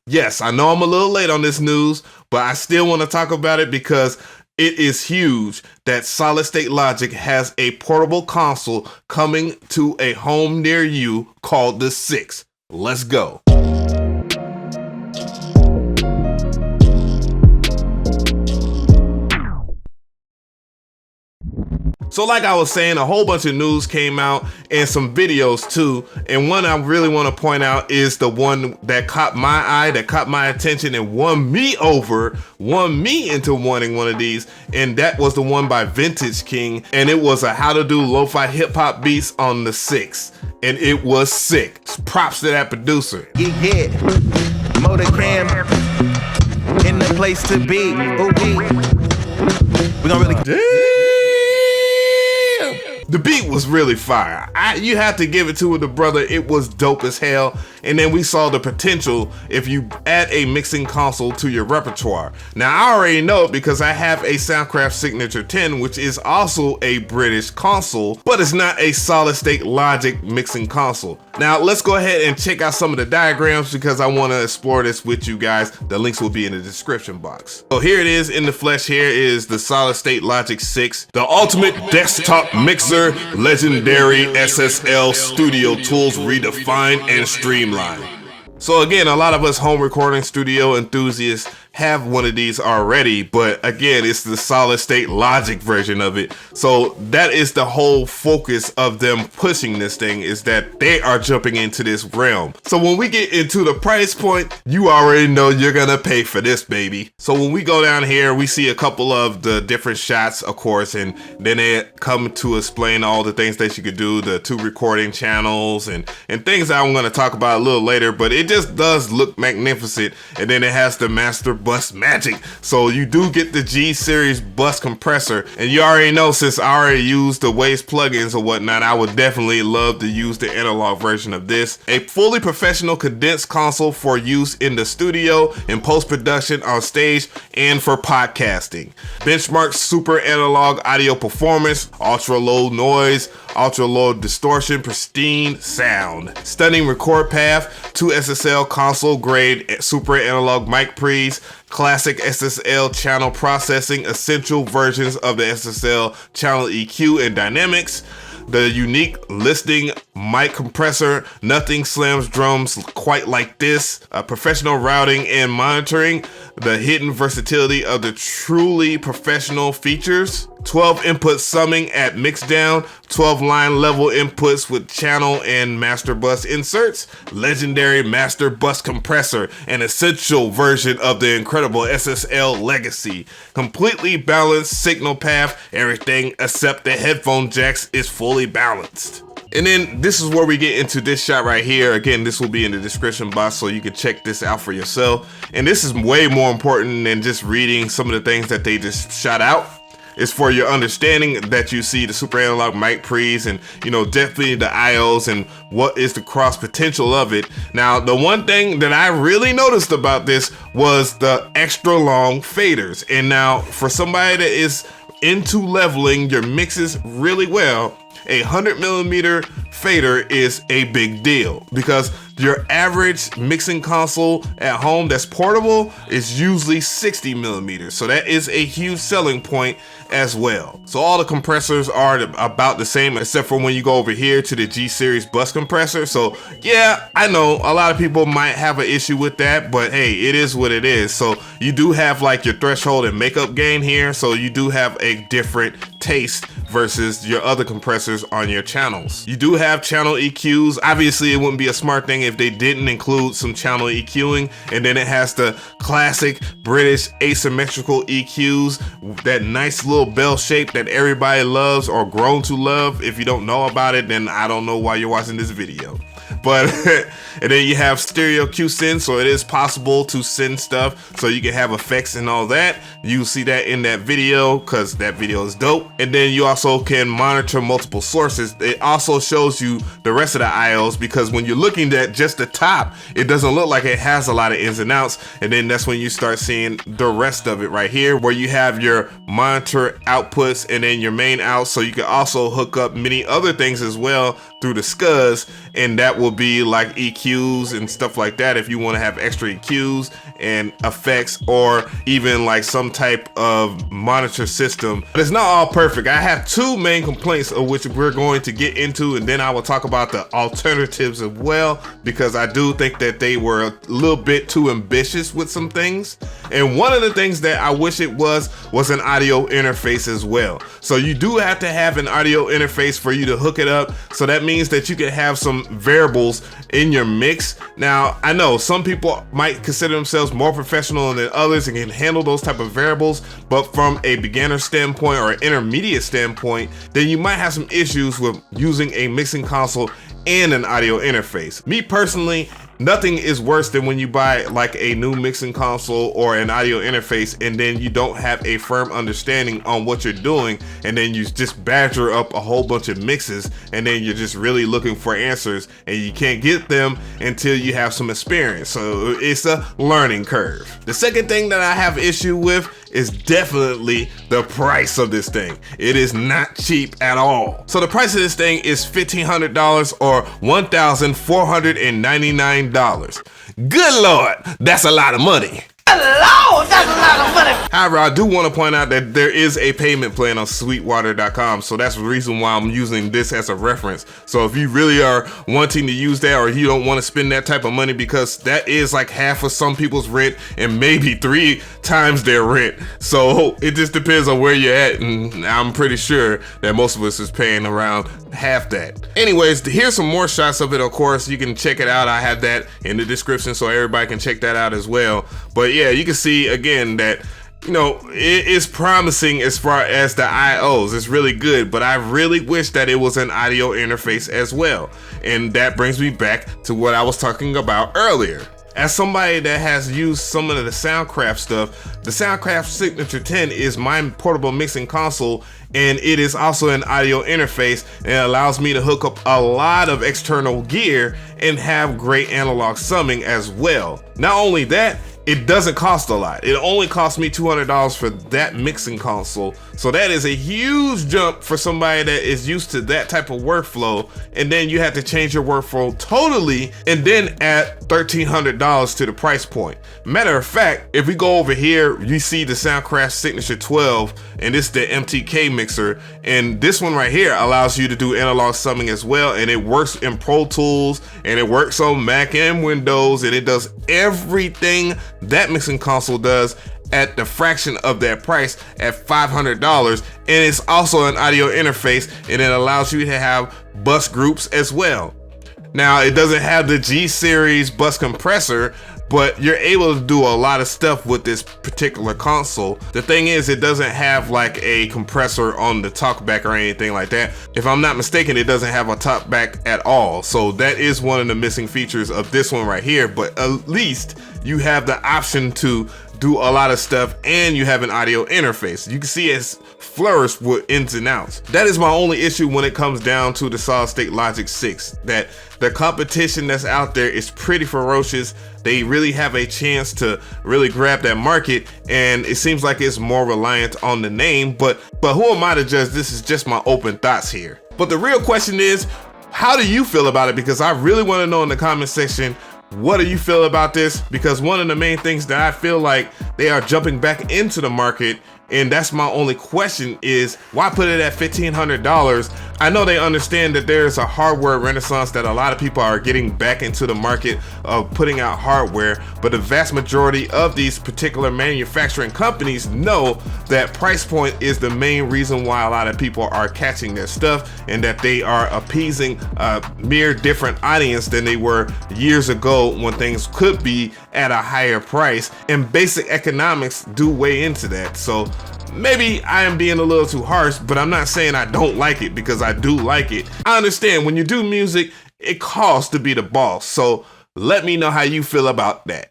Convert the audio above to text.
Yes, I know I'm a little late on this news, but I still want to talk about it because it is huge that Solid State Logic has a portable console coming to a home near you called the Six. Let's go. So like I was saying, a whole bunch of news came out and some videos too. And one I really want to point out is the one that caught my eye, that caught my attention and won me into wanting one of these. And that was the one by Vintage King. And it was a how to do lo-fi hip hop beats on the Six. And it was sick. Props to that producer. Get hit. Motor cam in the place to be. We don't really. The beat was really fire. You have to give it to the brother. It was dope as hell. And then we saw the potential if you add a mixing console to your repertoire. Now, I already know because I have a Soundcraft Signature 10, which is also a British console, but it's not a Solid State Logic mixing console. Now, let's go ahead and check out some of the diagrams because I want to explore this with you guys. The links will be in the description box. So here it is in the flesh. Here is the Solid State Logic 6, the ultimate desktop mixer, legendary SSL studio tools redefined and streamlined. So again, a lot of us home recording studio enthusiasts have one of these already, but again, it's the Solid State Logic version of it. So that is the whole focus of them pushing this thing, is that they are jumping into this realm. So when we get into the price point, you already know you're gonna pay for this, baby. So when we go down here, we see a couple of the different shots, of course, and then they come to explain all the things that you could do, the 2 recording channels and things that I'm gonna talk about a little later, but it just does look magnificent. And then it has the master bus magic, so you do get the G-series bus compressor, and you already know, since I already used the Waves plugins or whatnot, I would definitely love to use the analog version of this. A fully professional condensed console for use in the studio, in post-production, on stage, and for podcasting. Benchmark super analog audio performance, ultra low noise, ultra low distortion, pristine sound, stunning record path, 2 SSL console grade super analog Mcrees, classic SSL channel processing, essential versions of the SSL channel EQ and dynamics, the unique listing mic compressor, nothing slams drums quite like this, professional routing and monitoring, the hidden versatility of the truly professional features, 12 input summing at mixdown, 12 line level inputs with channel and master bus inserts, legendary master bus compressor, an essential version of the incredible SSL legacy, completely balanced signal path, everything except the headphone jacks is fully balanced. And then this is where we get into this shot right here. Again, this will be in the description box so you can check this out for yourself. And this is way more important than just reading some of the things that they just shot out. It's for your understanding that you see the super analog Mcrees and, you know, definitely the IOs and what is the cross potential of it. Now, the one thing that I really noticed about this was the extra long faders. And now for somebody that is into leveling your mixes really well, a 100mm fader is a big deal, because your average mixing console at home that's portable is usually 60mm. So that is a huge selling point as well. So all the compressors are about the same, except for when you go over here to the G-series bus compressor. So yeah, I know a lot of people might have an issue with that, but hey, it is what it is. So you do have like your threshold and makeup gain here. So you do have a different taste versus your other compressors on your channels. You do have channel EQs. Obviously, it wouldn't be a smart thing if they didn't include some channel EQing. And then it has the classic British asymmetrical EQs, that nice little bell shape that everybody loves or grown to love. If you don't know about it, then I don't know why you're watching this video. But and then you have stereo Q send, so it is possible to send stuff so you can have effects and all that. You see that in that video because that video is dope. And then you also can monitor multiple sources. It also shows you the rest of the IOs, because when you're looking at just the top, it doesn't look like it has a lot of ins and outs. And then that's when you start seeing the rest of it right here, where you have your monitor outputs and then your main out. So you can also hook up many other things as well through through the scuds, and that will be like EQs and stuff like that if you want to have extra EQs and effects, or even like some type of monitor system. But it's not all perfect. I have two main complaints of which we're going to get into, and then I will talk about the alternatives as well, because I do think that they were a little bit too ambitious with some things. And one of the things that I wish it was an audio interface as well. So you do have to have an audio interface for you to hook it up. So that means that you can have some variables in your mix. Now, I know some people might consider themselves more professional than others and can handle those type of variables, but from a beginner standpoint or intermediate standpoint, then you might have some issues with using a mixing console and an audio interface. Me personally, nothing is worse than when you buy like a new mixing console or an audio interface and then you don't have a firm understanding on what you're doing, and then you just badger up a whole bunch of mixes, and then you're just really looking for answers and you can't get them until you have some experience. So it's a learning curve. The second thing that I have issue with is definitely the price of this thing. It is not cheap at all. So the price of this thing is $1,500 or $1,499. Good Lord, that's a lot of money. Lord, that's a lot of money. However, I do want to point out that there is a payment plan on sweetwater.com, so that's the reason why I'm using this as a reference. So if you really are wanting to use that, or you don't want to spend that type of money, because that is like half of some people's rent and maybe 3 times their rent. So it just depends on where you're at, and I'm pretty sure that most of us is paying around half that. Anyways, here's some more shots of it. Of course, you can check it out. I have that in the description so everybody can check that out as well. But yeah, you can see again that, you know, it is promising as far as the IOs. It's really good, but I really wish that it was an audio interface as well. And that brings me back to what I was talking about earlier. As somebody that has used some of the Soundcraft stuff, the Soundcraft Signature 10 is my portable mixing console, and it is also an audio interface, and it allows me to hook up a lot of external gear and have great analog summing as well. Not only that, it doesn't cost a lot. It only cost me $200 for that mixing console. So that is a huge jump for somebody that is used to that type of workflow. And then you have to change your workflow totally and then add $1,300 to the price point. Matter of fact, if we go over here, you see the Soundcraft Signature 12, and this is the MTK mixer. And this one right here allows you to do analog summing as well. And it works in Pro Tools, and it works on Mac and Windows, and it does everything that mixing console does at the fraction of that price at $500. And it's also an audio interface, and it allows you to have bus groups as well. Now, it doesn't have the G-series bus compressor, but you're able to do a lot of stuff with this particular console. The thing is, it doesn't have like a compressor on the talkback or anything like that. If I'm not mistaken, it doesn't have a talkback at all. So that is one of the missing features of this one right here, but at least you have the option to do a lot of stuff, and you have an audio interface. You can see it's flourished with ins and outs. That is my only issue when it comes down to the Solid State Logic 6, that the competition that's out there is pretty ferocious. They really have a chance to really grab that market, and it seems like it's more reliant on the name, but who am I to judge? This is just my open thoughts here. But the real question is, how do you feel about it? Because I really want to know in the comment section, what do you feel about this? Because one of the main things that I feel like they are jumping back into the market, and that's my only question, is why put it at $1,500? I know they understand that there's a hardware renaissance, that a lot of people are getting back into the market of putting out hardware, but the vast majority of these particular manufacturing companies know that price point is the main reason why a lot of people are catching their stuff, and that they are appeasing a mere different audience than they were years ago when things could be at a higher price, and basic economics do weigh into that. So maybe I am being a little too harsh, but I'm not saying I don't like it, because I do like it. I understand when you do music, it costs to be the boss. So let me know how you feel about that.